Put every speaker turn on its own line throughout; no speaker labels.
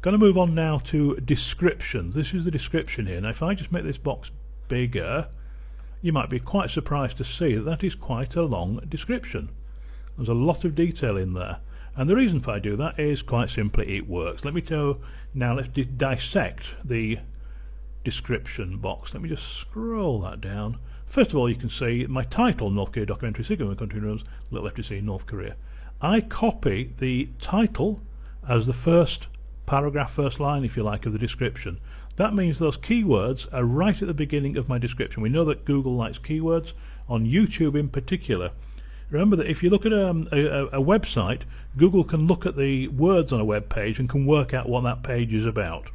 Going to move on now to descriptions. This is the description here. Now if I just make this box bigger, you might be quite surprised to see that that is quite a long description. There's a lot of detail in there, and the reason for I do that is quite simply it works. Let me tell now, let's dissect the description box. Let me just scroll that down. First of all, you can see my title, North Korea documentary, Sigma country rooms, little FTC, North Korea. I copy the title as the first paragraph, first line, if you like, of the description. That means those keywords are right at the beginning of my description. We know that Google likes keywords, on YouTube in particular. Remember that if you look at a website, Google can look at the words on a web page and can work out what that page is about.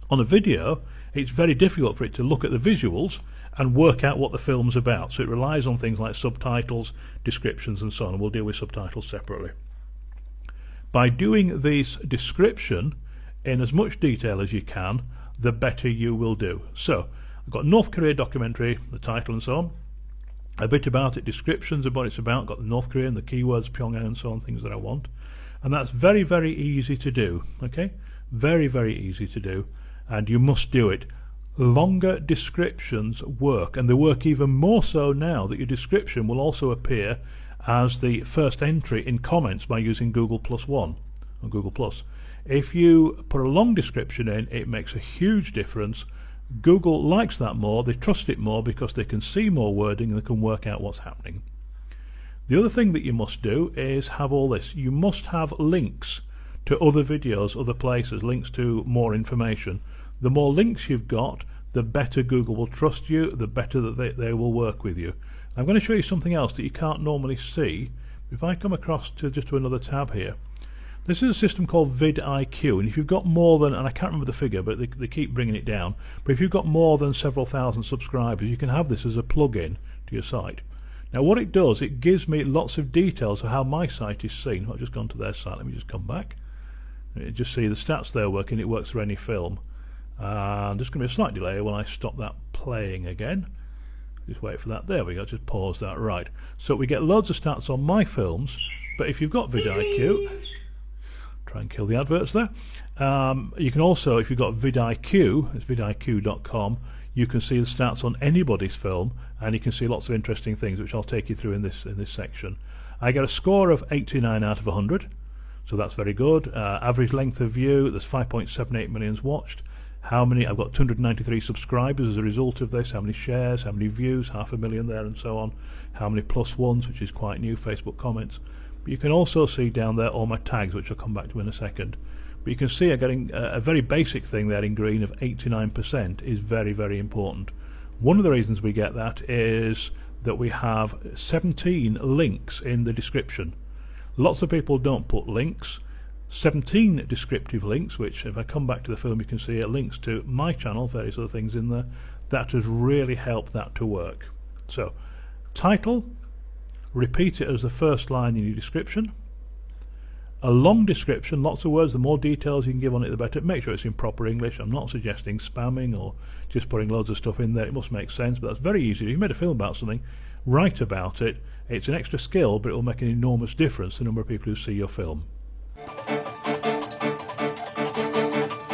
On a video, it's very difficult for it to look at the visuals and work out what the film's about. So it relies on things like subtitles, descriptions and so on. We'll deal with subtitles separately. By doing this description in as much detail as you can, the better you will do. So I've got North Korea documentary, the title and so on, a bit about it, descriptions of what it's about, got the North Korea and the keywords, Pyongyang and so on, things that I want. And that's very, very easy to do, okay? Very, very easy to do, and you must do it. Longer descriptions work, and they work even more so now that your description will also appear as the first entry in comments by using Google Plus One or Google Plus. If you put a long description in, it makes a huge difference. Google likes that more, they trust it more because they can see more wording and they can work out what's happening. The other thing that you must do is have all this. You must have links to other videos, other places, links to more information. The more links you've got, the better Google will trust you, the better that they will work with you. I'm going to show you something else that you can't normally see. If I come across to another tab here, this is a system called vidIQ, and if you've got more than, and I can't remember the figure, but they keep bringing it down, but if you've got more than several thousand subscribers, you can have this as a plug-in to your site. Now what it does, it gives me lots of details of how my site is seen. I've just gone to their site, let me just come back. You just see the stats there working, it works for any film. And there's going to be a slight delay when I stop that playing again. Just wait for that. There we go, just pause that. Right, so we get loads of stats on my films, but if you've got vidIQ, try and kill the adverts there. You can also, if you've got vidIQ, it's vidIQ.com, you can see the stats on anybody's film, and you can see lots of interesting things, which I'll take you through in this section. I get a score of 89 out of 100, so that's very good. Average length of view, there's 5.78 million watched. How many? I've got 293 subscribers as a result of this. How many shares? How many views? 500,000 there, and so on. How many plus ones, which is quite new, Facebook comments. But you can also see down there all my tags, which I'll come back to in a second. But you can see I'm getting a very basic thing there in green of 89% is very, very important. One of the reasons we get that is that we have 17 links in the description. Lots of people don't put links. 17 descriptive links, which if I come back to the film you can see links to my channel, various other things in there. That has really helped that to work. So title, repeat it as the first line in your description. A long description, lots of words, the more details you can give on it the better. Make sure it's in proper English. I'm not suggesting spamming or just putting loads of stuff in there. It must make sense, but that's very easy. If you made a film about something, write about it. It's an extra skill, but it will make an enormous difference to the number of people who see your film.